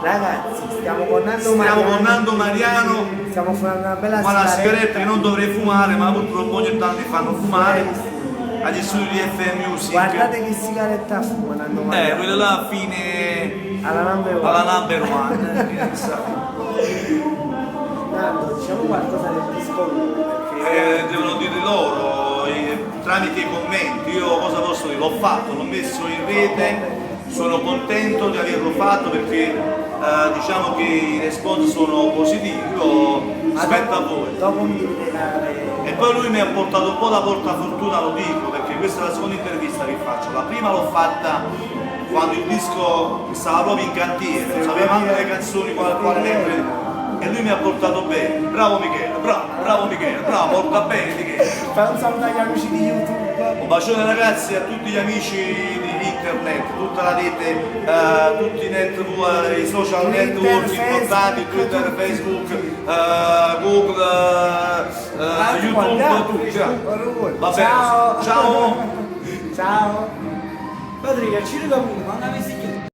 Ragazzi, stiamo con Nando Mariano, stiamo fumando una bella una sigaretta che non dovrei fumare, ma purtroppo ogni tanto mi fanno fumare agli studi di FM Music. Guardate che sigaretta fuma Nando Mariano. Quella là fine Alla number one. alla number one. Nando, diciamo qualcosa del disco perché Devono dire loro tramite i commenti. Io cosa posso dire? L'ho fatto, l'ho messo in rete, sono contento di averlo fatto perché diciamo che i response sono positivi. Aspetta a voi. dopo mi dite dare. E poi lui mi ha portato un po' la portafortuna, lo dico, perché questa è la seconda intervista che faccio. La prima l'ho fatta quando il disco stava proprio in cantiere, non sapeva anche le canzoni quale mettere. E lui mi ha portato bene. Bravo Michele, bravo Michele, bravo, porta bene Michele. Fai un saluto agli amici di YouTube. Un bacione ragazzi a tutti gli amici di internet, tutta la rete, tutti i social network importanti, Twitter, Facebook, Google, YouTube, tutti. Va bene, ciao! Ciao. Padre, ci ricordo, ma una